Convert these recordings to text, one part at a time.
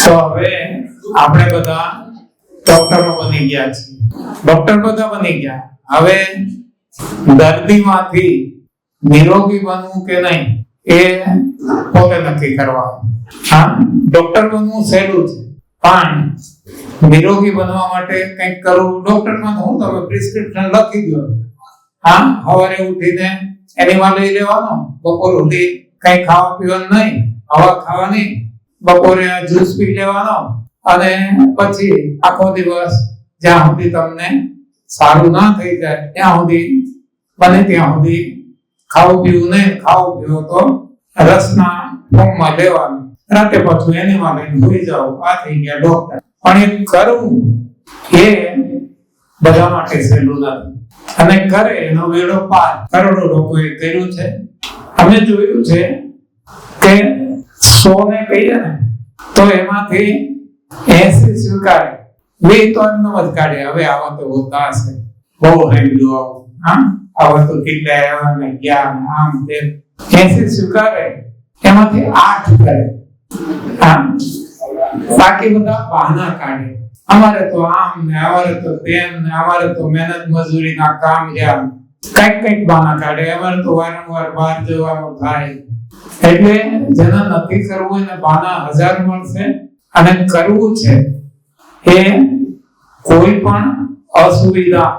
તો હવે આપણે બધા ડોક્ટરો બની ગયા છીએ, ડોક્ટર બધા બની ગયા. હવે દર્દીમાંથી નિરોગી બનવું કે નહીં એ પોતે નક્કી કરવાનું. હા, ડોક્ટર બનવું સહેલું છે, પણ નિરોગી બનવા માટે કંઈક કરવું. ડોક્ટરમાં હું તમે પ્રિસ્ક્રિપ્શન લખી દો, હા, સવારે ઉઠીને એનિમલ લઈ લેવાનો, બપોર સુધી કઈ ખાવા પીવાનું નહીં, હવા ખાવાની, બપોરે જ્યુસ પી લેવાનો, અને પછી આખો દિવસ જ્યાં સુધી તમને સારું ના થઈ જાય ત્યાં સુધી બને ત્યાં સુધી ખાવું પીવું નહીં. ખાવું પીવું તો રસના ફોર્મમાં લેવાનું, રાતે પાછું એનિમલ લઈને સુઈ જાવ. આ થઈ ગયા ડોક્ટર. પણ એ કરવું એ બધા માટે સહેલું નથી, અને કરે એનો વેડો પાર. કરોડો લોકોએ કર્યું છે. અમે જોયું છે કે 100 ને કહીએ ને તો એમાંથી 80 સ્વીકારે, 20 તો એમને જ કાઢે. હવે આવા તો હોતા હશે, બહુ હેલું આવું, હા, આવા તો કેટલા આવ્યા ને ગયા ને આમ તેમ. 80 સ્વીકારે, એમાંથી 8 કરે. હા, બાકી બધા બહાના કાઢે. અમારે તો આમ ને અમારે તો તેમ ને અમારે તો મહેનત મજૂરીના કામ રહ્યા, કઈક બહાના કાઢે. અમારે તો વારંવાર બહાર જવાનું થાય. એટલે જેને નથી કરવું એને બહાના 1000 મળશે, અને કરવું છે એ કોઈ પણ અસુવિધા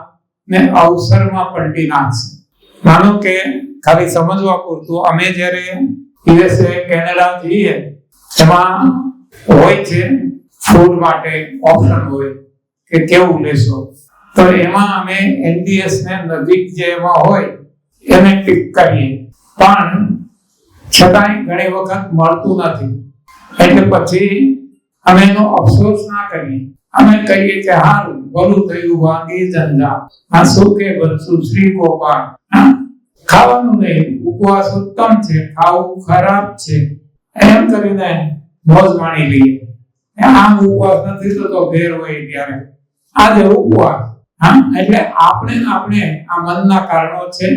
ને અવસરમાં પલટી નાખશે. માનો કે ખાલી સમજવા પૂરતું, અમે જ્યારે યુએસએ કેનેડા જઈએ એમાં હોય છે ફૂડ માટે ઓપ્શન હોય કે કેવું લેશો, તો એમાં અમે એનડીએસ ને નજીક જે એમાં હોય એને ટિક કરીએ, પણ છતાંય ઘણી વખત મળતું નથી. એટલે પછી અમે એનો અફસોસ ના કરીએ. અમે કહીએ કે હારું, ભલું થયું વાંગી જંજા, આ સુખે બનશું શ્રી ગોપાલ. ખાવાનું નહીં, ઉપવાસ ઉત્તમ છે, ખાવું ખરાબ છે, એમ કરીને મોજ માણી લઈએ. આમ ઉપવાસ નથી તો ઘેર હોય ત્યારે આજે ઉપવાસ. હા, એટલે આપણે આ મનના કારણો છે,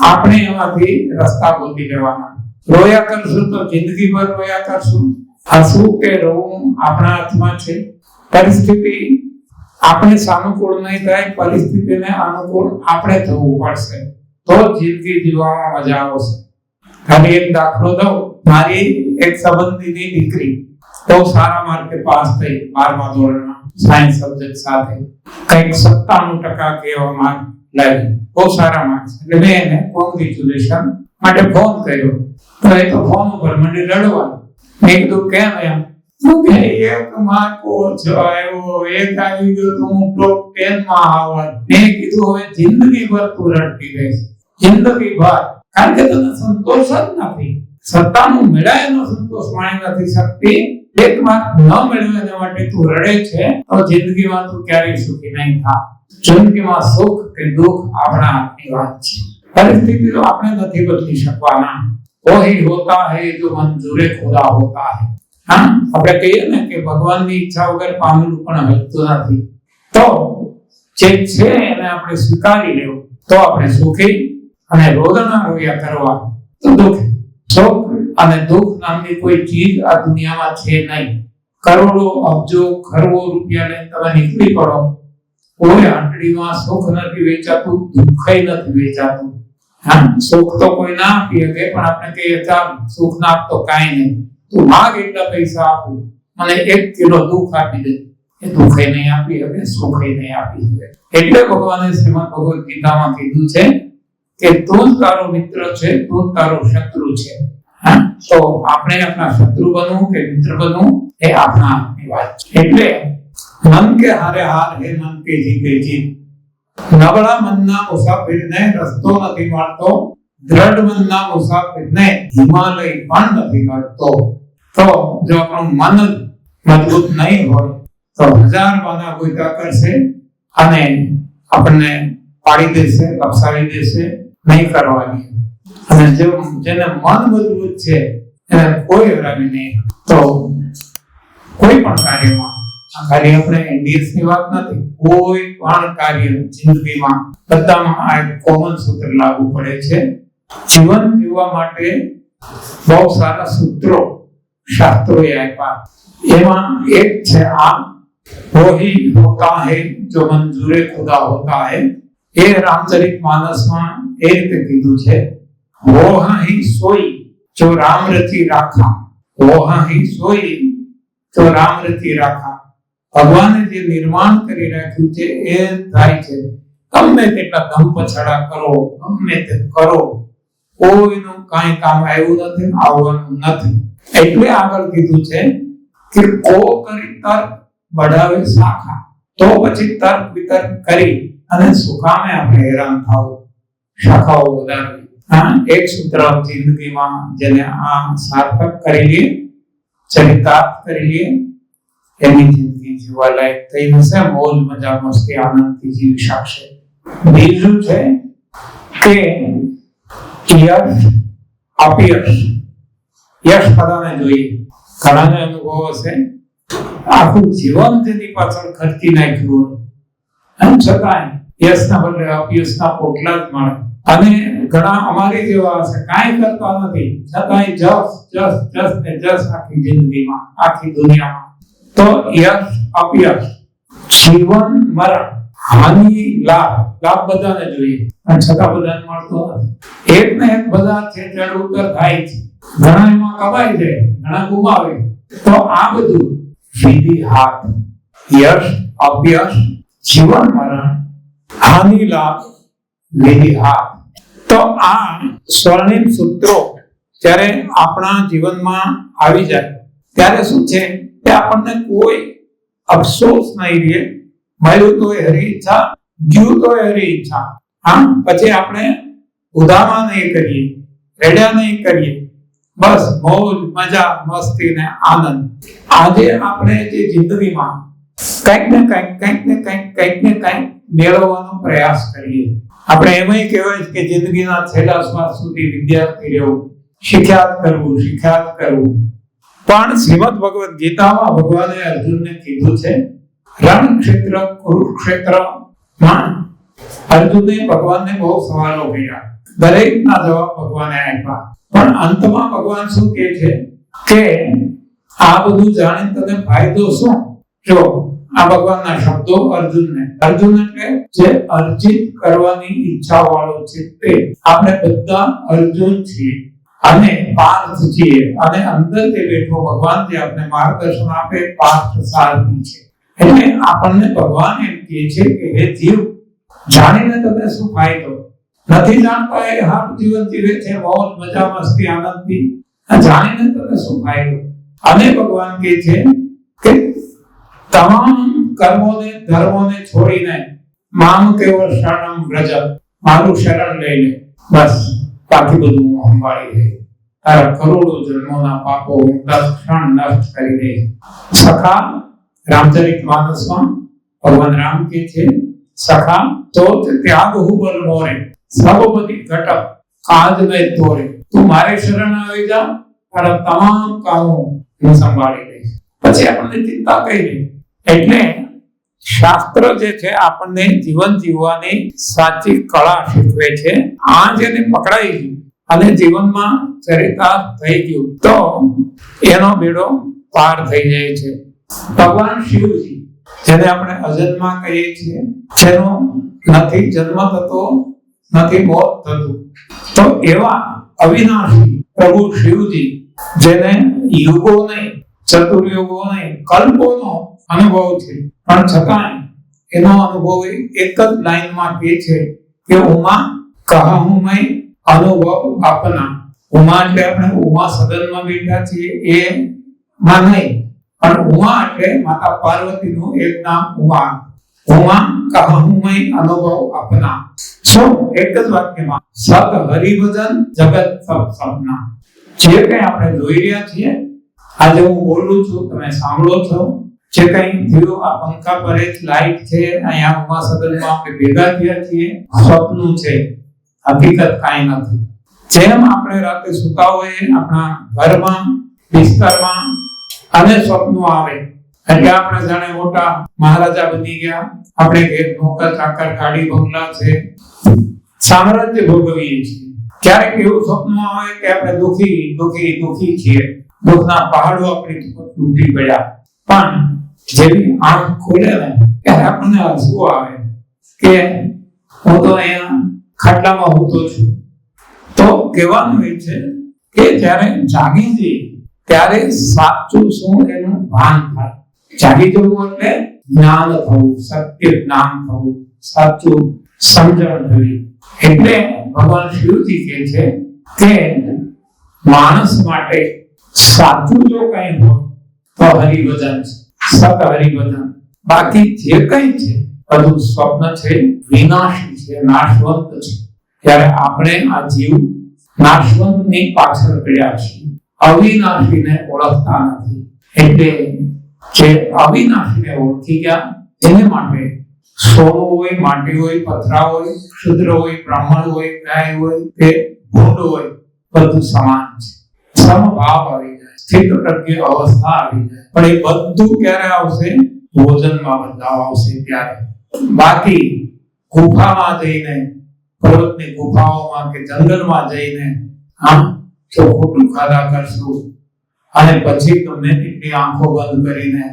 આપણે એમાંથી રસ્તા ગોતી લેવાના. રોયા કરશું તો જિંદગીભર રોયા કરશું. હસવું કે રોવું આપણા હાથમાં છે. પરિસ્થિતિ આપણે સાનુકૂળ નહીં થાય, પરિસ્થિતિને અનુકૂળ આપણે થવું પડશે, તો જિંદગી જીવવામાં મજા આવશે. ખાલી એક દાખલો દઉં. મારી એક સંબંધીની દીકરી બહુ સારા માર્કે પાસ થઈ 12મા ધોરણમાં સાયન્સ સબ્જેક્ટ સાથે, કંઈક 97% કેવા માર્ક લાવી, બહુ સારા માર્ક્સ. એટલે મેં એને કોંગ્રેચ્યુલેશન માટે ફોન કર્યો, તો એ તો ફોન ઉપર મને રડવા. મેં કીધું કેમ એમ? કે એક માર્ક ઓછો આવ્યો, એક આવી ગયો તો હું ટોપ 10 માં આવત. મેં કીધું હવે જિંદગીભર તું રડતી રહીશ, જિંદગીભર. કારણ કે તને સંતોષ જ નથી. 97 મેળાયેલો સંતોષ માણી નથી શકતી. એક માર્ક ન મેળવે એના માટે તું રડે છે, તો જિંદગીમાં તું ક્યારેય સુખી નહીં થા. જિંદગીમાં સુખ કે દુઃખ આપણા હાથની વાત છે. પરિસ્થિતિ તો આપણે નથી બદલી શકવાના. वही होता है जो मंजूरे खुदा होता है. हाँ, આપણે કહીએ ને કે ભગવાનની ઈચ્છા વગર પામેલું પણ હલતું નથી. તો જે છે એને આપણે સ્વીકારી લેવું, તો આપણે સુખી. અને રોદણા રોયા કરવા તો દુઃખી. સુખ અને દુઃખ નામની કોઈ ચીજ આ દુનિયામાં છે નહીં. કરોડો અબજો ખરવો રૂપિયા લઈને તમે નીકળી પડો, કોઈ આંટડીમાં સુખ નથી વેચાતું, દુઃખય નથી વેચાતું. હા, સુખ તો કોઈ ના આપી શકે, પણ આપણે કહીએ ચાલ સુખ ના આપતો કાંઈ નહીં, તું માગ એટલા પૈસા આપું, મને 1 કિલો દુઃખ આપી દે. એ દુઃખય નહીં આપી શકે, સુખય નહીં આપી શકે. એટલે ભગવાને શ્રીમદ ભગવદ ગીતામાં કીધું છે કે તું જ તારો મિત્ર છે, તું જ તારો શત્રુ છે. હા, તો આપણે આપણા શત્રુ બનવું કે મિત્ર બનવું એ આપણા હાથની વાત છે. એટલે મન કે હારે હાર હે, મન કે જીતે જીત. નબળા મનના મુસાફિરને રસ્તો નથી મળતો, દ્રઢ મનના મુસાફિરને હિમાલય પણ નથી મળતો. તો જો આપણું મન મજબૂત નહીં હોય તો 1000 બહાના ગોતા કરશે અને આપણને પાડી દેશે, લપસાવી દેશે, નહીં કરવાની. અને જેને મન મજબૂત છે એને કોઈ હરાવી નહીં. તો કોઈ પણ કાર્યમાં, ખાલી આપણે એનડીએસ ની વાત નથી, કોઈ પણ કાર્ય જિંદગીમાં બધામાં આ કોમન સૂત્ર લાગુ પડે છે. જીવન જીવવા માટે બહુ સારા સૂત્રો શાસ્ત્રોએ આપ્યા. એમાં એક છે આ વહી હોતા હૈ જો મંજૂરે ખુદા હોતા હૈ. એ રામચરિત માનસમાં એ રીતે કીધું છે, વોહા હી સોઈ જો રામ રચી રાખા, વોહા હી સોઈ જો રામ રચી રાખા. ભગવાને જે નિર્માણ કરી રાખ્યું છે એ થાય છે. ગમે તેટલા ધમ પછાડા કરો, ગમે તે કરો, કોઈનું કાંઈ કામ આવ્યું નથી, આવવાનું નથી. એટલે આગળ કીધું છે કે કો કરી તર્ક બઢાવે શાખા. તો પછી તર્ક વિતર્ક કરી અને સુકામે આપણે હેરાન થાવ, શાખાઓ વધારવી. હા, એક સૂત્ર જિંદગીમાં જેને આ સાર્થક કરી લે, ચરિતાર્થ કરી લે, એની જિંદગી જીવવા લાયક થઈ જશે, મોજ મજા મસ્તી આનંદથી જીવી શકશે. બીજું છે કે યશ અપયશ. યશ બધાને જોઈએ, ઘણાને અનુભવ હશે, આખું જીવન તેની પાછળ ખર્ચી નાખ્યું હોય, એમ છતાં યશના બદલે અપયશના પોટલા જ મળે. અને ઘણા અમારી જેવા હશે, કાંઈ કરતા નથી, છતાંય જસ જસ જસ ને જસ આખી જિંદગીમાં, આખી દુનિયામાં. તો યશ અપયશ, જીવન મરણ, હાનિ લાભ. લાભ બધાને જોઈએ, પણ છતાં બધાને મળતો નથી. એક ને એક બધા છે ચડ ઉતર થાય છે, ઘણા એમાં કમાઈ જાય, ઘણા ગુમાવે. તો આ બધું વિધિ હાથ, યશ અપયશ, જીવન મરણ, હાનિ લાભ, વિધિ હાથ. તો આ સ્વર્ણિમ સૂત્રો જ્યારે આપણા જીવનમાં આવી જાય ત્યારે શું છે કે આપણને કોઈ અફસોસ નહીં રહે. મળ્યું તો હરી ઈચ્છા, ગયું તો હરી ઈચ્છા. હા, પછી આપણે ઉદામા નહીં કરીએ, રેડ્યા નહીં કરીએ, બસ મોજ મજા મસ્તી ને આનંદ. આજે આપણે જે જિંદગીમાં કંઈક ને કંઈક મેળવવાનો પ્રયાસ કરીએ. આપણે એમાંય કહેવાય કે જિંદગીના છેલ્લા શ્વાસ સુધી વિદ્યાર્થી રહેવું, શિક્ષાર્થ કરવું. પણ શ્રીમદ ભગવદ ગીતામાં ભગવાને અર્જુનને કીધું છે, રણક્ષેત્ર કુરુક્ષેત્રમાં અર્જુને ભગવાનને બહુ સવાલો કર્યા, દરેકના જવાબ ભગવાને આપ્યા. પણ અંતમાં ભગવાન શું કહે છે કે આ બધું જાણી તને ફાયદો શું? જો આ ભગવાનના શબ્દો અર્જુન એટલે જે અર્જિત કરવાની ઈચ્છા વાળો છે તે. આપણે બધા અર્જુન છીએ અને પાર્થ છીએ, અને અંદર જે બેઠો ભગવાન જે આપણે માર્ગદર્શન આપે પાર્થ સારથી છે. એટલે આપણને ભગવાન એમ કહે છે કે હે જીવ, જાણીને તને શું ફાયદો? નથી જાણતા એ હાર જીવન જીવે છે, મોજ મજા મસ્તી આનંદથી. જાણીને તને શું ફાયદો? અને ભગવાન કહે છે કે તમામ કર્મોને ધર્મોને છોડીને મામ કેવળ શરણમ વ્રજ, મારું શરણ લઈ લે, બસ બાકી બધું હું સંભાળી લઈશ. તારા કરોડો જન્મોના પાપો હું 10 ક્ષણ નષ્ટ કરી દઈશ. સખા રામચરિત માનસમાં ભગવાન રામ કહે છે, સખા તો ત્યાગ હુબલ મોરે, સબપતિ ઘટક કાજ મેં તોરે. તું મારે શરણ આવી જા, તારા તમામ કામો હું સંભાળી લઈશ. પછી આપણને ચિંતા કઈ નહીં. એટલે શાસ્ત્ર જે છે આપણને જીવન જીવવાની સાચી કળા શીખવે છે. આ જેને પકડાઈ ગયું અને જીવનમાં ચરિતાર્થ થઈ ગયું તો એનો બેડો પાર થઈ જાય છે. ભગવાન શિવજી, જેને આપણે અજન્મા કહીએ છીએ, જેનો નથી જન્મ થતો, નથી મોત થતું, તો એવા અવિનાશી પ્રભુ શિવજી, જેને યુગો નહીં, ચતુર્યુગો નહીં, કલ્પોનો અનુભવ છે, પણ છતાં એનો અનુભવ એક જ લાઈનમાં કહે છે કે ઉમા કહું મેં અનુભવ આપના. ઉમા એટલે આપણે ઉમા સદનમાં બેઠા છીએ એ માં નહીં, પણ ઉમા એટલે માતા પાર્વતીનું એક નામ ઉમા. ઉમા કહું મેં અનુભવ આપના. શું એક જ વાક્યમાં સત હરિભજન જગત સબ સપના. જે કઈ આપણે જોઈ રહ્યા છીએ, આજે હું બોલું છું, તમે સાંભળો છો, જે કઈ થયું આ પંખા પર જ લાઈટ છે, અહીંયા ઉમા સદનમાં આપણે ભેગા થયા છીએ, સ્વપ્ન છે, હકીકત કાંઈ નથી. જેમ આપણે રાતે સુતા હોઈએ આપણા ઘરમાં બિસ્તરમાં અને સ્વપ્નો આવે એટલે આપણે જાણે મોટા મહારાજા બની ગયા, આપણે ઘેર નોકર ચાકર ગાડી બંગલા છે, સામ્રાજ્ય ભોગવીએ છીએ. ક્યારેક એવું સ્વપ્ન આવે કે આપણે દુખી છીએ, દુઃખના પહાડો આપણી ઉપર તૂટી પડ્યા, પણ જેવી આંખ ખોલે ને ત્યારે આપણને હસવું આવે કે હું તો અહીંયા ખાટલામાં હોતો છું. તો કહેવાનું એ છે કે જ્યારે જાગી જઈએ ત્યારે સાચું શું એનું ભાન થાય. જાગી જવું એટલે જ્ઞાન થવું, સત્ય જ્ઞાન થવું, સાચું સમજણ થવી. એટલે ભગવાન શિવજી કહે છે કે માણસ માટે સાચું જો કઈ હોય તો હરિભજન છે, સત હરિભજન. બાકી જે કઈ છે બધું સ્વપ્ન છે, વિનાશી છે, નાશવંત છે. ત્યારે આપણે આ જીવ નાશવંતની પાછળ પડ્યા છીએ, અવિનાશીને ઓળખતા નથી. એટલે જે અવિનાશીને ઓળખી ગયા એને માટે સોનું હોય, માટી હોય, પથરા હોય, ક્ષુદ્ર હોય, બ્રાહ્મણ હોય, ગાય હોય કે ભૂંડ હોય, બધું સમાન છે. સમભાવ આવી જાય, સ્થિત પ્રજ્ઞ અવસ્થા આવી જાય. પણ એ બધું ક્યારે આવશે? ભોજનમાં બદલાવ આવશે ત્યારે. બાકી ગુફામાં જઈને, પર્વતની ગુફાઓમાં કે જંગલમાં જઈને જો ખોટું ખાધા કરશું અને પછી ગમે તેટલી આંખો બંધ કરીને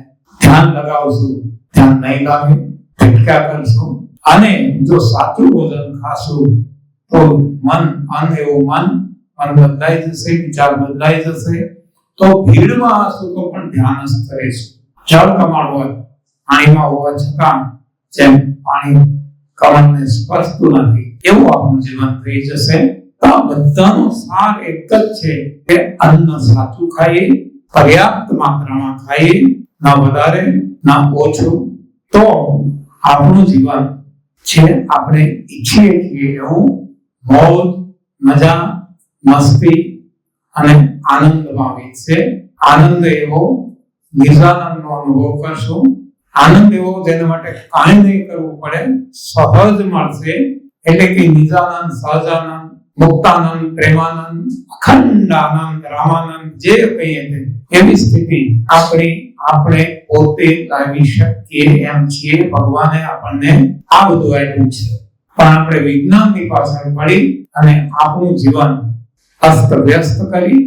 ધ્યાન લગાવશું, ધ્યાન નહીં લાગે, ભટકા કરશું. અને જો સાચું ભોજન ખાશું તો મન એવું મન બદલાઈ જશે, વિચાર બદલાઈ જશે. તો ભીડમાં હશું તો પણ ધ્યાનસ્થ રહેશું. જળ કમળ હોય, પાણીમાં હોવા છતાં જેમ પાણી કમળને સ્પર્શતું નથી એવું આપણું જીવન થઈ જશે. તો બધાનો સાર એક જ છે કે અન્ન સાચું ખાઈએ, પર્યાપ્ત માત્રામાં ખાઈએ, ના વધારે ના ઓછું. તો આપણું જીવન છે આપણે ઈચ્છીએ છીએ એવું મોજ, મજા, મસ્તી અને આનંદમાં વીતશે. આનંદ એવો નિરાનંદનો અનુભવ કરશું. આનંદ એવો જેના માટે કાંઈ નહીં કરવું પડે, સહજ મળશે. એટલે કે નિજાનંદ, સહજાનંદ, મુક્તાનંદ, પ્રેમાનંદ, અખંડ આનંદ, રામાનંદ જે કહીએ તે એવી સ્થિતિ આપણે પોતે લાવી શકીએ એમ છીએ. ભગવાને આપણને આ બધું આપ્યું છે, પણ આપણે વિજ્ઞાનની પાછળ પડી અને આપણું જીવન અસ્ત વ્યસ્ત કરી,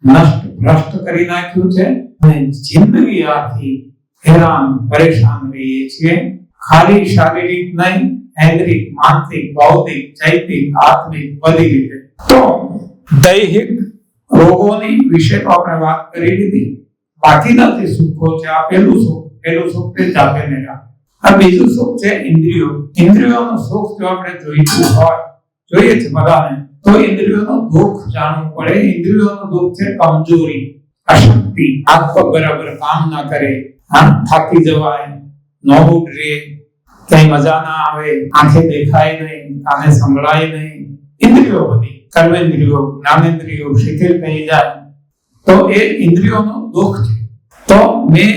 નષ્ટ ભ્રષ્ટ કરી નાખ્યું છે. અને જિંદગી આખી હેરાન પરેશાન રહીએ છીએ. ખાલી શારીરિક નહીં, ઐંદ્રિક, માનસિક, બૌદ્ધિક, ચૈતિક, આત્મિક બધી રીતે. તો દૈહિક રોગોની વિશે તો આપણે વાત કરી લીધી. બાકીના જે સુખો છે, આ પહેલું સુખ તે જ આપેલા. આ બીજું સુખ છે ઇન્દ્રિયોનું સુખ. જો આપણે જોઈતું હોય, જોઈએ છે બધાને, તો ઇન્દ્રિયોનું દુઃખ જાણવું પડે. ઇન્દ્રિયોનું દુઃખ છે કમજોરી, અશક્તિ, હાથ પગ બરાબર કામ ના કરે, થાકી જવાય, નોબુડ રહે, કઈ મજા ના આવે, આંખે દેખાય નહીં, કાને સંભળાય નહીં. ઇન્દ્રિયો બધી, કર્મેન્દ્રિયો, જ્ઞાનેન્દ્રિયો શિથિલ થઈ જાય તો એ ઇન્દ્રિયોનું દુઃખ છે. તો મેં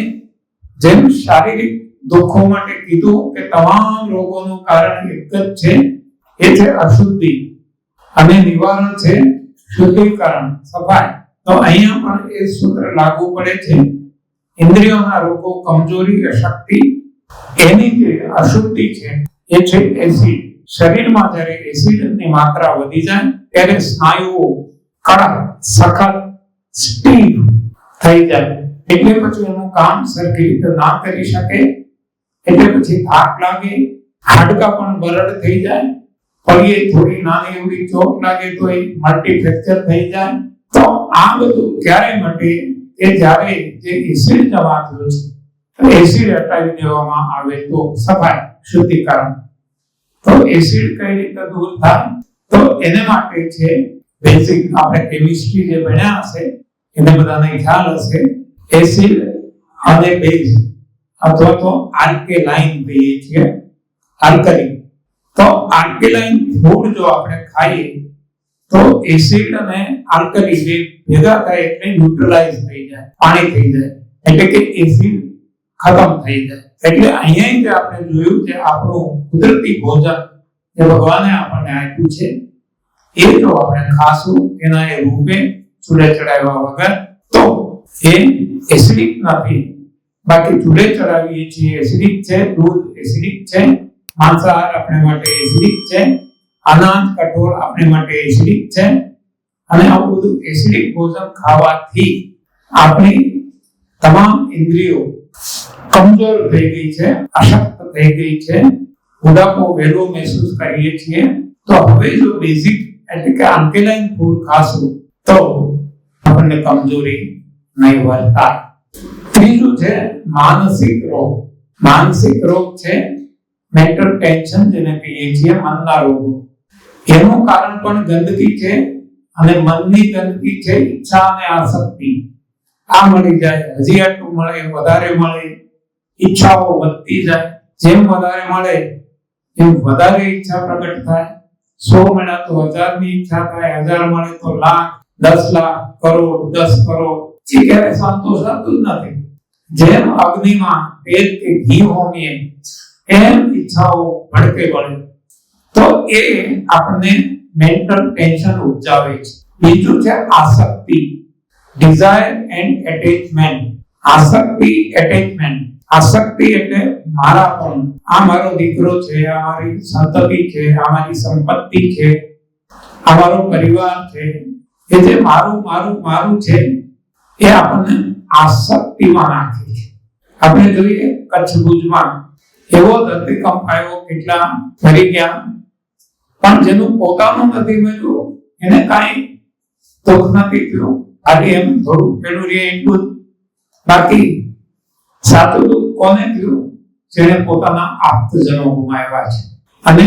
જેમ શારીરિક દુઃખો માટે કીધું કે તમામ રોગોનું કારણ એક જ છે, એ છે અશુદ્ધિ, અને નિવારણ છે શુદ્ધિકરણ, સફાઈ. તો અહીંયા પણ એ સૂત્ર લાગુ પડે છે. ઇન્દ્રિયોના રોગો, કમજોરી, અશક્તિ, એની જે અશુદ્ધિ છે એ છે એસિડ. શરીરમાં જ્યારે એસિડની માત્રા વધી જાય ત્યારે સ્નાયુઓ કડક, સખત, સ્ટીફ થઈ જાય. એટલે પછી એનું કામ સરખી રીતે ના કરી શકે. એટલે પછી થાક લાગે, હાડકા પણ બરડ થઈ જાય, પગે થોડી નાની એવડી ચોટ લાગે તો એ મલ્ટી ફ્રેક્ચર થઈ જાય. તો આ બધું ક્યારે મટે? કે જ્યારે જે એસિડ જમા થયો છે એસિડ હટાવી દેવામાં આવે તો સફાઈ, શુદ્ધિકરણ. તો એસિડ કઈ રીતે દૂર થાય? તો એને માટે છે બેઝિક, આપણે કેમિસ્ટ્રી જે ભણ્યા હશે એને બધાને ખ્યાલ હશે, એસિડ અને બેઝ અથવા તો આલ્કેલાઇન કહીએ છીએ, આલ્કલી. તો આલ્કેલાઇન ફૂડ જો આપણે ખાઈએ તો એસિડ અને આલ્કલી બે ભેગા થાય એટલે ન્યુટ્રલાઇઝ થઈ જાય, પાણી થઈ જાય, એટલે કે એસિડ ખતમ થઈ જાય. એટલે અહીંયા જે આપણે જોયું કે આપણું કુદરતી ભોજન જે ભગવાને આપણને આપ્યું છે એ જો આપણે ખાશું એના એ રૂપે ચૂલે ચડાવ્યા વગર તો એ એસિડિક નથી. બાકી ચૂલે ચડાવીએ છીએ એસિડિક છે, દૂધ એસિડિક છે, માંસાહાર આપણે માટે એસિડિક છે, અનાજ કઠોળ આપણે માટે એસિડિક છે. અને આવું બધું એસિડિક ભોજન ખાવાથી આપણી તમામ ઇન્દ્રિયો કમજોર થઈ ગઈ છે, અશક્ત થઈ ગઈ છે, બુઢાપો વહેલો મહેસૂસ કરીએ છીએ, તો હવે જો બેઝિક એટલે કે આલ્કેલાઇન ફૂડ ખાશું તો આપણને કમજોરી નહીં વર્તાય. ત્રીજું છે માનસિક રોગ. માનસિક રોગ છે મેન્ટલ ટેન્શન, જેને કહીએ છીએ મનના રોગો. એનું કારણ પણ ગંદકી છે, અને મનની ગંદકી છે ઈચ્છા અને આસક્તિ. આ મળી જાય, હજી આટલું મળે, વધારે મળે, ઈચ્છાઓ વધતી જાય. જેમ વધારે મળે એમ વધારે ઈચ્છા પ્રગટ થાય. 100 મળે તો 1000 ની ઈચ્છા થાય, 1000 મળે તો લાખ, 10 લાખ, કરોડ, 10 કરોડ. એ ક્યારે સંતોષ થતું જ નથી. જેમ અગ્નિમાં તેલ કે ઘી હોમીએ એમ ઈચ્છાઓ ભડકે પડે, તો એ આપણને મેન્ટલ ટેન્શન ઉપજાવે છે. બીજું છે આસક્તિ, ડિઝાયર એન્ડ એટેચમેન્ટ. આસક્તિ, એટેચમેન્ટ. આસક્તિ એટલે મારાપણ. આ મારો દીકરો છે, આ મારી સંતતિ છે, આ મારી સંપત્તિ છે, આ મારો પરિવાર છે. એ જે મારું મારું મારું છે એ આપણને આસક્તિમાં નાખે છે. આપણે જોઈએ કચ્છ ભુજમાં એવો ધરતીકંપ આવ્યો, કેટલા મરી ગયા, પણ જેનું પોતાનું નથી મળ્યું એને કાંઈ દુઃખ નથી થયું. આજે એમ થોડું પેલું રે એટલું જ. બાકી સાચું દુઃખ કોને થયું? જેને પોતાના આપ્તજનો ગુમાવ્યા છે. અને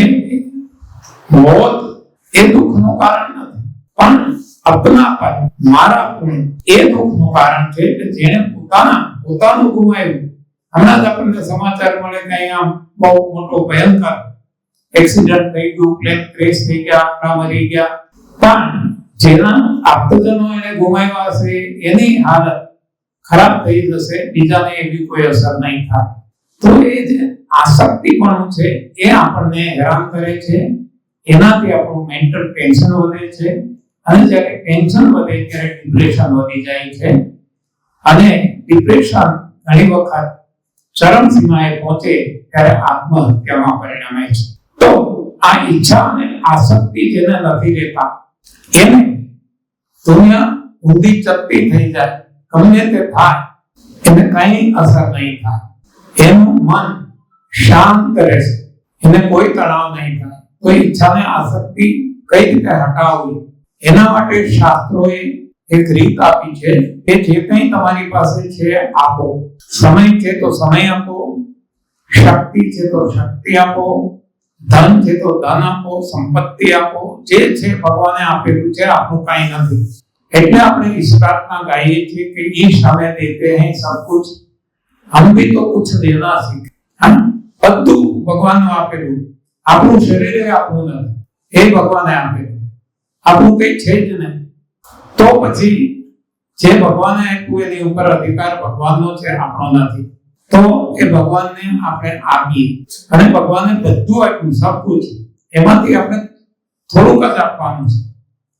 મોત એ દુઃખનું કારણ નથી, પણ અપનાપન, મારાપણ એ દુઃખનું કારણ છે કે જેને પોતાનું ગુમાવ્યું. હમણાં જ આપણને સમાચાર મળે કે અહીંયા બહુ મોટો ભયંકર એક્સિડન્ટ થઈ ગયું, પ્લેન ક્રેશ થઈ ગયા, આપણા મરી ગયા. પણ જેના આપ્તજનો એને ગુમાવ્યા હશે એની હાલત ખરાબ થઈ જશે, બીજાને એવી કોઈ અસર નહીં થાય. તો એ જે આસક્તિપણું છે એ આપણને હેરાન કરે છે. એનાથી આપણું મેન્ટલ ટેન્શન વધે છે, અને જ્યારે ટેન્શન વધે ત્યારે ડિપ્રેશન વધી જાય છે. અને ડિપ્રેશન ઘણી વખત ચરમ સીમાએ પહોંચે ત્યારે આત્મહત્યામાં પરિણમે છે. તો આ ઈચ્છા અને આસક્તિ જેને નથી રહેતા એને દુનિયા ઊંધી ચપટી થઈ જાય, ગમે તે થાય એને કઈ અસર નહીં થાય. એનું મન શાંત રહેશે, એને કોઈ તણાવ નહીં થાય. તો ઈચ્છાને આસક્તિ કઈ રીતે હટાવવી એના માટે શાસ્ત્રોએ એક રીત આપી છે કે જે કંઈ તમારી પાસે છે આપો. સમય છે તો સમય આપો, શક્તિ છે તો શક્તિ આપો, ધન છે તો ધન આપો, સંપત્તિ આપો. જે છે ભગવાને આપેલું છે, આપણું કાંઈ નથી. એટલે આપણે इस प्रार्थना गाइए છીએ કે ईश हमें देते हैं सब कुछ, हम भी तो कुछ देना सीखे. બધું ભગવાનનું આપેલું. આપણું શરીર એ આપણું નથી, એ ભગવાને આપેલું. આપણું કઈ છે જ નહીં. તો પછી જે ભગવાને આપ્યું એની ઉપર અધિકાર ભગવાનનો છે, આપણો નથી. તો એ ભગવાનને આપણે આપીએ. અને ભગવાને બધું આપ્યું, સબ કુછ. એમાંથી આપણે થોડુંક જ આપવાનું છે.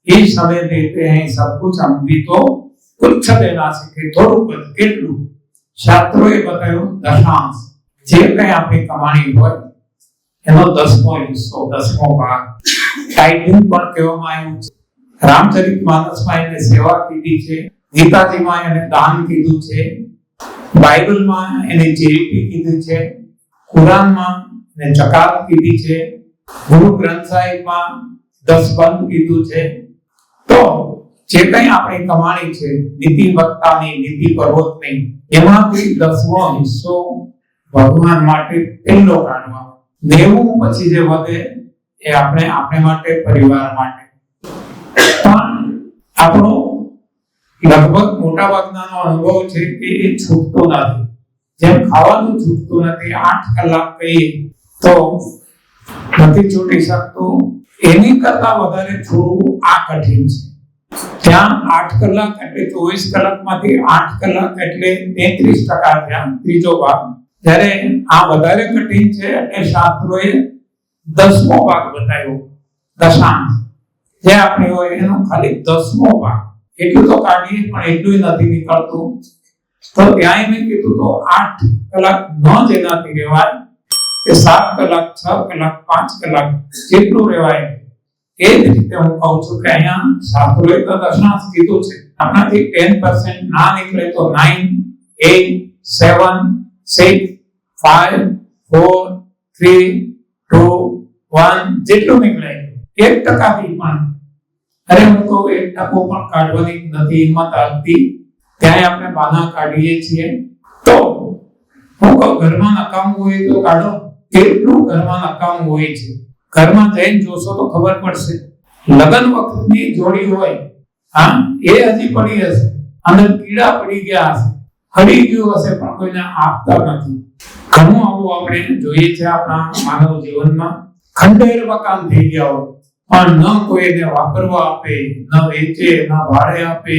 એ સમય દેતે હૈ સબ કુછ, हम भी तो कुछ देना सीखे. થોડુંક જ. કેટલું? શાસ્ત્રોએ બતાવ્યું દશાંશ. જે કંઈ આપણી કમાણી હોય એનો 10મો હિસ્સો, 10મો ભાગ. ટાઇટિંગ પણ કહેવામાં આવ્યું છે. રામચરિતમાનસમાં એને સેવા કીધી છે, ગીતાજીમાં એને દાન કીધું છે, બાઇબલમાં એને ચેરિટી કીધી છે, કુરાનમાં એને જકાત કીધી છે, ગુરુ ગ્રંથ સાહિબમાં 10 બંધ કીધું છે. તો જે કંઈ આપણી કમાણી છે, નીતિ વક્તાની, નીતિ પર્વતની, એમાંથી 10મો હિસ્સો ભગવાન માટે પહેલો કાઢવાનો. 90 પછી જે વધે એ આપણે માટે, પરિવાર માટે. પણ આપણો લગભગ મોટા ભાગનાનો અનુભવ છે કે એ છૂટતો નથી. જેમ ખાવાનું છૂટતું નથી, 8 કલાક કહીએ તો નથી છૂટી શકતું, એની કરતા વધારે છોડવું આ કઠિન છે. ત્યાં 8 કલાક એટલે 24 કલાકમાંથી 8 કલાક એટલે 33% થયા, ત્રીજો ભાગ. જ્યારે આ વધારે કઠિન છે એટલે શાસ્ત્રોએ 10મો ભાગ બતાવ્યો, દશાંશ. જે આપણે હોય એનો ખાલી 10મો ભાગ. એટલું તો કાઢીએ પણ એટલું નથી નીકળતું. તો ત્યાં મેં કીધું તો 8 કલાક ન જેનાથી રહેવાય એ 7 કલાક, 6 કલાક, 5 કલાક જેટલું રહેવાય. એ જ રીતે હું કહું છું કે અહીંયા શાસ્ત્રોએ તો દશાંશ કીધું છે, આપણાથી 10% ના નીકળે તો 9, 8, 7, 6, 5, 4, 3, 2, 1 જેટલું નીકળે 1% થી પણ અરે હું તો 1% પણ કાઢવાની નથી હિંમત આવતી, ત્યાં આપણે બાના કાઢીએ છીએ. તો હું કહું ઘરમાં નકામું હોય તો કાઢો. કેટલું ઘરમાં નકામું હોય છે, ઘરમાં જઈને જોશો તો ખબર પડશે. લગ્ન વખતની જોડી હોય, હા, એ હજી પડી હશે, અંદર કીડા પડી ગયા હશે, હળી ગયું હશે, પણ કોઈને આપતા નથી. ઘણું આવું આપણે જોઈએ છે આપણા માનવ જીવનમાં. ખંડેર મકાન થઈ ગયા હોય પણ ન કોઈને વાપરવા આપે, ન વેચે, ન ભાડે આપે.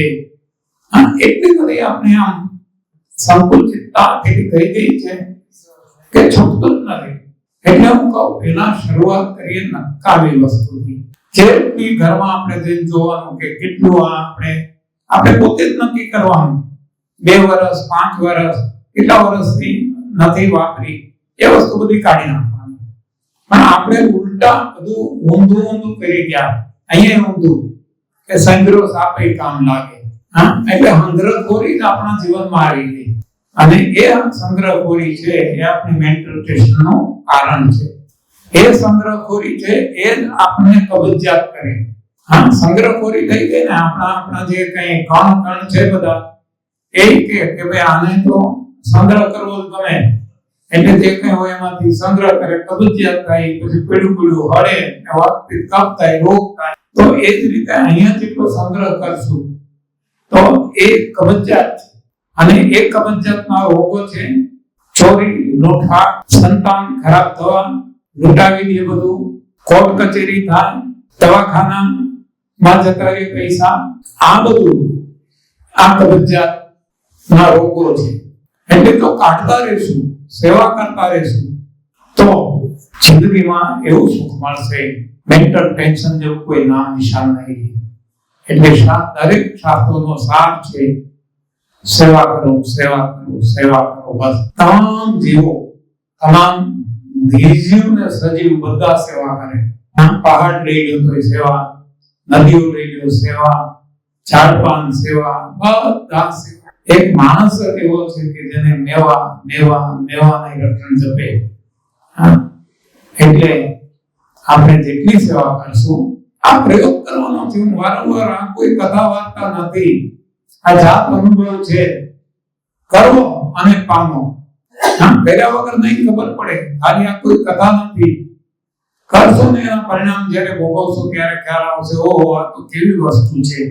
એટલી બધી આપણે આમ સંકુચિતતા થઈ ગઈ છે કે છૂટતું જ નથી. એટલે હું કહું પેલા શરૂઆત કરીએ નકામી વસ્તુથી. જેટલી ઘરમાં આપણે જઈને જોવાનું કે કેટલું આપણે પોતે જ નક્કી કરવાનું. 2 વર્ષ 5 વર્ષ કેટલા વર્ષથી નથી વાપરી એ વસ્તુ બધી કાઢી નાખવાની. પણ આપણે ઉલટા બધું ઊંધું કરી ગયા. અહીંયા ઊંધું કે સંગ્રહ સાપે કામ લાગે. એટલે સંગ્રહખોરી જ આપણા જીવનમાં આવી ગઈ અને એ સંગ્રહખોરી છે એ આપણી મેન્ટલ ટેન્શનનું કારણ છે. એ સંગ્રહખોરી છે એ જ આપણે કબજિયાત કરે. સંગ્રહખોરી થઈ ગઈ ને આપણા જે કઈ કણ છે બધા એ કે ભાઈ આને તો સંગ્રહ કરવો જ ગમે, એટલે જે કઈ હોય એમાંથી સંગ્રહ કરે, કબજિયાત થાય, પછી પીળું હળે, કફ થાય, રોગ થાય. તો એ જ રીતે અહીંયા જેટલો સંગ્રહ કરશું તો એ કબજિયાત, અને એ કબજિયાતના રોગો છે ચોરી, લૂંટફાટ, સંતાન ખરાબ થવા, લૂંટાવી દે બધું, કોર્ટ કચેરી થાય, દવાખાનામાં જતા રહે પૈસા. આ બધું આ કબજિયાત ના રોગો છે. એટલે તો કાઢતા રહેશું, સેવા કરતા રહેશું તો જિંદગીમાં એવું સુખ મળશે. મેન્ટલ ટેન્શન જેવું કોઈ નામ નિશાન નહીં. એટલે દરેક શાસ્ત્રોનો સાર છે સેવા કરો, સેવા કરો, સેવા કરો. બસ તમામ જીવો, તમામ નિર્જીવ ને સજીવ બધા સેવા કરે. પહાડ લઈ લો તો સેવા, નદીઓ લઈ લો સેવા, ઝાડપાન સેવા, બધા સેવા. એક માણસ એવો છે કે જેને મેવાના રટણ જપે. એટલે આપણે જેટલી સેવા કરશું, આ પ્રયોગ કરવાનો છે. વારંવાર આ કોઈ કથા વાર્તા નથી, આ જાત અનુભવ છે. કરો અને પામો. કર્યા વગર નહીં ખબર પડે. ખાલી આ કોઈ કથા નથી. કરશો ને એના પરિણામ જ્યારે ભોગવશો ત્યારે ખ્યાલ આવશે, ઓહો આ તો કેવી વસ્તુ છે.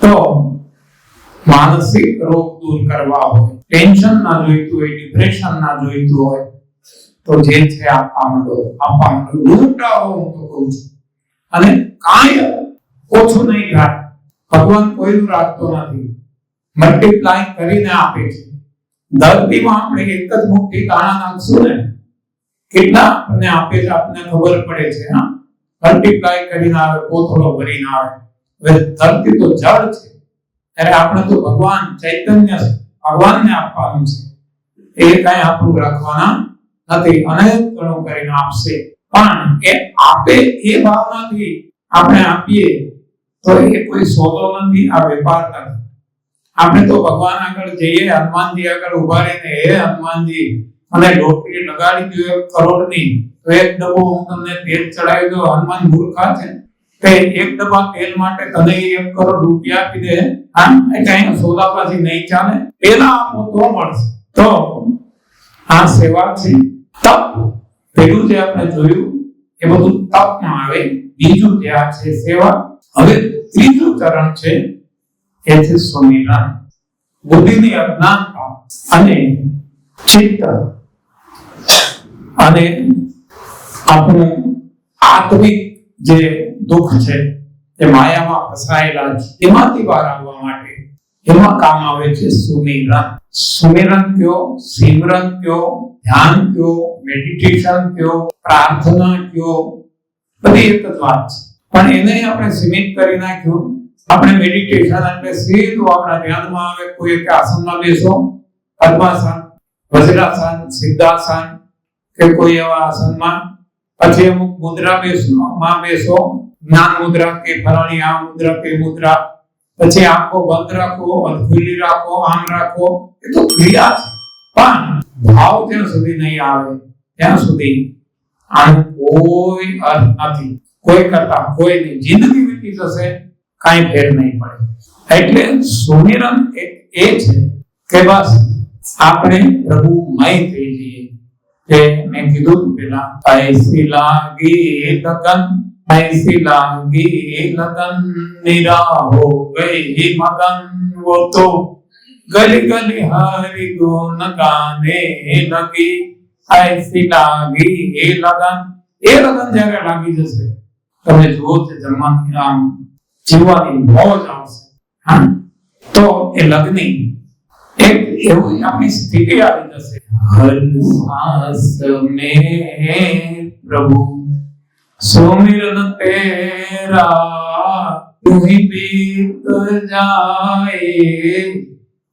તો માનસિક રોગ દૂર કરવા હોય, ટેન્શન ના જોઈતું હોય, ડિપ્રેશન ના જોઈતું હોય તો જે છે આપવા માંડો. લૂંટાવો હું તો કહું છું. અને કાંઈ ઓછું નહીં થાય. ભગવાન કોઈનું રાખતો નથી, મલ્ટીપ્લાય કરીને આપે છે. ધરતીમાં આપણે એક જ મુઠ્ઠી દાણા નાખશું ને કેટલા આપણને આપે છે આપણને ખબર પડે છે. મલ્ટીપ્લાય કરીને આવે, કોથળો ભરીને આવે. હવે ધરતી તો જળ છે, ત્યારે આપણે તો ભગવાન ચૈતન્ય ભગવાનને આપવાનું છે. એ કઈ આપણું રાખવાના નથી. અનેક ગણો કરીને આપશે. પણ એ આપે એ ભાવનાથી આપણે આપીએ તો એ કોઈ સોદો નથી, આ વેપાર નથી. આપણે તો ભગવાન આગળ જઈએ, હનુમાનજી આગળ ઉભા રહીને, હે હનુમાનજી મને લોટરી લગાડી દો 1 કરોડની, તો 1 ડબ્બો હું તમને તેલ ચડાવી દો. હનુમાન મૂર્ખા છે તે 1 ડબ્બા તેલ માટે તને 1 કરોડ રૂપિયા આપી દે. કઈ સોદાબાજી નહીં ચાલે. પેલા આપો તો મળશે. તો આ સેવા છે. તપ પેલું જે આપણે જોયું એ બધું તપમાં આવે. બીજું જે આ છે સેવા. હવે ત્રીજું ચરણ છે એ છે સુમિરન. બુદ્ધિની અજ્ઞાનતા અને ચિત્ત અને આપણું આત્મિક જે દુઃખ છે એ માયામાં ફસાયેલા છે, એમાંથી બહાર આવવા માટે એમાં કામ આવે છે સુમિરન. સુમિરન કયો, સિમરન કયો, ધ્યાન કયો, મેડિટેશન કયો, પ્રાર્થના કયો, બધી એક જ વાત છે. પણ એને આપણે સીમિત કરી નાખ્યું. આપણે મેડિટેશન એટલે સીધું આપણા ધ્યાનમાં આવે. કોઈ એક આસનમાં બેસો, પદ્માસન, વજ્રાસન, સિદ્ધાસન કે કોઈ એવા આસનમાં, પછી અમુક મુદ્રા બેસો, જ્ઞાન મુદ્રા કે ફલાણી આ મુદ્રા કે મુદ્રા, પછી આંખો બંધ રાખો, ખુલ્લી રાખો, આમ રાખો, એ તો ક્રિયા છે. પણ ભાવ જ્યાં સુધી નહીં આવે ત્યાં સુધી આનો કોઈ અર્થ નથી. કોઈ કરતા કોઈ નહીં, જિંદગી વીતી જશે, કાંઈ ફેર નહીં પડે. એટલે સુમિરન એ છે કે બસ આપણે પ્રભુમય થઈ જઈએ. જે મેં કીધું પેલા, ऐसी लागी लगन निरा हो गई मगन, वो तो गली गली हरि गुण गाने लगी. ऐसी लागी लगन, એ લગન જ્યારે લાગી જશે, તમે જુઓ કે જન્મની આમ જીવવાની મોજ આવશે. હા, તો એ લગ્ની એક એવું આપણી સ્થિતિ આવી જશે. હર સાસ મેં પ્રભુ સુમિરન તેરા, તું ही बीत जाए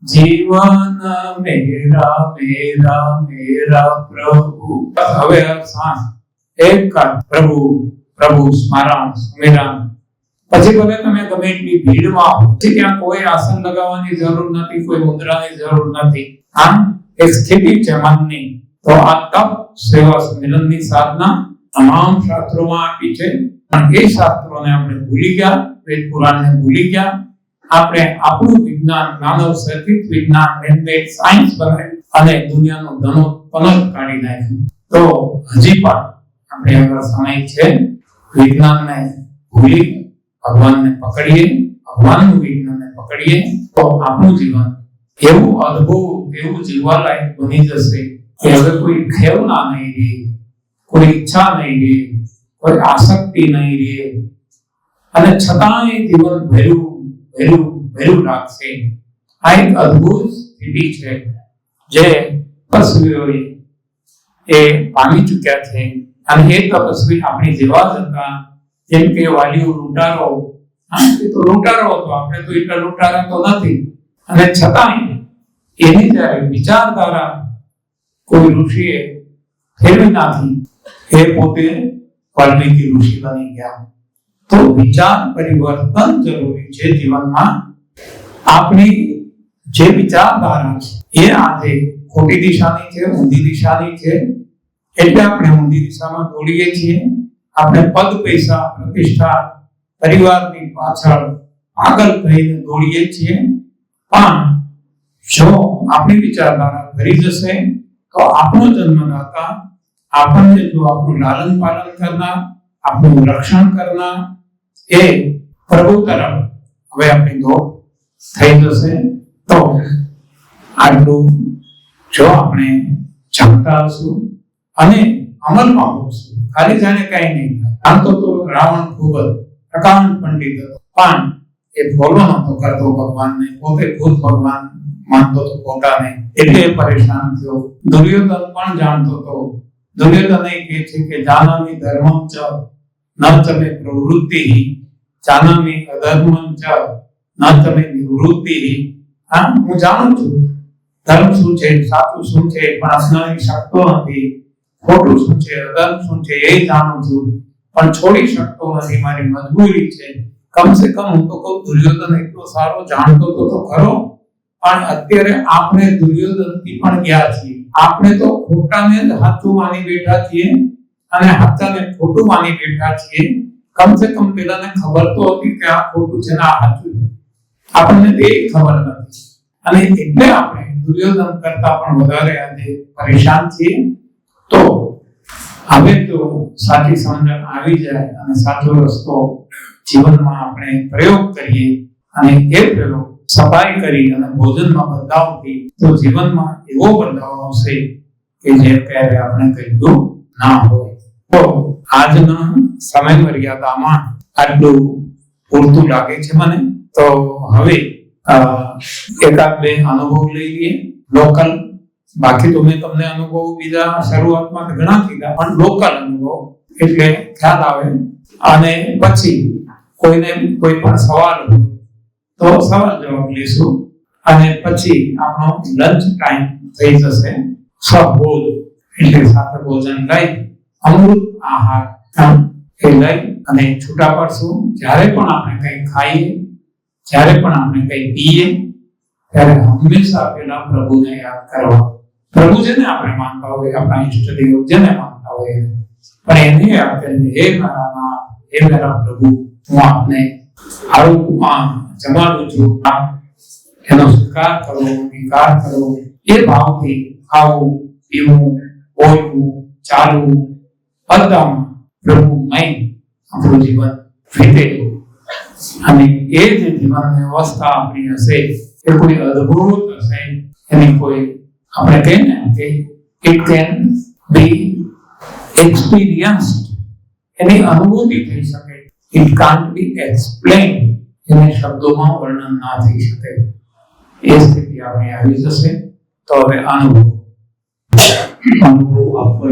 जीवन मेरा मेरा मेरा प्रभु. હવે સાસ એક કર, પ્રભુ પ્રભુ સ્મરણ સુમિરન. પછી ભલે તમે ગમે એટલી ભીડમાં હો, ત્યાં કોઈ આસન લગાવવાની જરૂર નથી, કોઈ મુદ્રાની જરૂર નથી. આમ એક સ્થિતિ છે મનની. તો આ તપ, સેવા, સુમિરનની સાધના તમામ શાસ્ત્રોમાં આપી છે. પણ એ શાસ્ત્રોને આપણે ભૂલી ગયા, વેદ પુરાણને ભૂલી ગયા. આપણે આપણું વિજ્ઞાન, માનવ સર્જિત વિજ્ઞાન, મેનમેડ સાયન્સ બનાવ્યું અને દુનિયાનો ધનોત્પન્ન કાઢી નાખ્યું. તો હજી પણ આપણે આગળ સમય છે વિજ્ઞાનને ભૂલી ભગવાનને પકડીએ, ભગવાનનું વિજ્ઞાનને પકડીએ, તો આપણું જીવન એવું અદ્ભુત, એવું જીવવાલાયક બની જશે કે હવે કોઈ ખેવના નહીં રહે, કોઈ ઈચ્છા નહીં રહે, કોઈ આસક્તિ નહીં રહે, અને છતાંય જીવન ભર્યું રાખશે. આ એક અદ્ભુત સ્થિતિ છે જે તપસ્વીઓએ એ પામી ચૂક્યા છે. અને એ તપસ્વી આપણી જેવા જ હતા. જેમ કે વાલીઓ લૂંટારો, એ તો લૂંટારો હતો, આપણે તો એટલા લૂંટારા તો નથી. અને છતાંય એની જ્યારે વિચારધારા કોઈ ઋષિએ ફેરવી નાખી, એ પોતે વાલ્મીકી ઋષિ બની ગયા. તો વિચાર પરિવર્તન જરૂરી છે જીવનમાં. આપણી જે વિચારધારા છે એ આજે ખોટી દિશાની છે, ઊંધી દિશાની છે. એટલે આપણે ઊંધી દિશામાં દોડીએ છીએ. આપણે પદ, પૈસા, પ્રતિષ્ઠા, પરિવારની પાછળ આગળ થઈને દોડીએ છીએ. પણ જો આપણી વિચારધારા ફરી જશે તો આપણો જન્મદાતા આપણને જો આપણું લાલન પાલન કરનાર, આપણું રક્ષણ કરનાર એ પ્રભુ તરફ હવે આપણી દોડ થઈ જશે. તો આટલું જો આપણે જાણતા હશું અને અમલમાં હોશું, ખાલી જાણે કઈ નહીં થાય. આમ તો રાવણ ખૂબ જ પ્રકાંડ પંડિત હતો, પણ એ ફોલો નતો કરતો ભગવાનને, પોતે ખુદ ભગવાન માનતો હતો પોતાને, એટલે પરેશાન થયો. દુર્યોધન પણ જાણતો હતો. દુર્યોધન એ કહે છે કે જાનામિ ધર્મં ચ ન ચમે પ્રવૃત્તિ, જાનામિ અધર્મં ચ ન ચમે નિવૃત્તિ. હા, હું જાણું છું ધર્મ શું છે, સાચું શું છે, પણ અપનાવી શકતો નથી. ખોટું શું છે, અધર્મ શું છે એ જાણું છું, પણ છોડી શકતો નથી, મારી મજબૂરી છે. કમસે કમ હું તો કહું, દુર્યોધન એટલો સારો જાણતો તો ખરો, પણ અત્યારે આપણે દુર્યોધનથી પણ ગયા છીએ. આપણે તો ખોટાને જ સાચું માની બેઠા છીએ અને સાચાને ખોટું માની બેઠા છીએ. કમસે કમ પેલાને ખબર તો હતી કે આ ખોટું છે ને આ સાચું છે, આપણને તે ખબર નથી. અને એટલે આપણે દુર્યોધન કરતા પણ વધારે આજે પરેશાન છીએ. તો હવે તો સાચી સમજણ આવી જાય અને સાચો રસ્તો જીવનમાં આપણે પ્રયોગ કરીએ અને એ પ્રયોગ સફાઈ કરી અને ભોજનમાં બદલાવથી, તો જીવનમાં એવો બદલાવ આવશે કે જે ક્યારે આપણે કહીશું ના હોય. તો આજના સમય મર્યાદામાં આટલું પૂરતું લાગે છે મને. તો હવે એકાદ બે અનુભવ લઈ લઈએ લોકલ. બાકી તો મેં તમને અનુભવ બીજા શરૂઆતમાં ઘણા કીધા, પણ લોકલ અનુભવ એટલે ખ્યાલ આવે. અને પછી કોઈને કોઈ પણ સવાલ હોય તો સવાલ જવાબ લઈશું અને પછી આપણો લંચ ટાઈમ થઈ જશે. સહભોજ એટલે સાથે ભોજન લઈ અમૃત આહાર એ લઈ અને છૂટા પડશું. જ્યારે પણ આપણે કંઈ ખાઈએ, જ્યારે પણ આપણે કંઈ પીએ ત્યારે હંમેશા પેલા પ્રભુને યાદ કરવા. પ્રભુ જેને આપણે માનતા હોય, આપણા ઈષ્ટદેવ જેને માનતા હોય, પણ એને યાદ કરીને, હે મારા નાથ, હે મારા પ્રભુ, હું આપને આવું જમાડું છું, એનો સ્વીકાર કરો, વિકાર કરો. એ ભાવથી ખાવું, પીવું, બોલવું, ચાલવું, બધામાં પ્રભુમય આપણું જીવન વીતે. અને એ જે જીવનની અવસ્થા આપણી હશે એ કોઈ અદ્ભુત હશે. એની કોઈ આપણે કહીએ ને કે ઇટ કેન બી એક્સપિરિયન્સ્ડ, એની અનુભૂતિ થઈ શકે. ઇટ કાન્ટ બી એક્સપ્લેન, એને શબ્દોમાં વર્ણન ના થઈ શકે. એ સ્થિતિ આપણે આવી જશે. તો હવે અનુભવ આપવો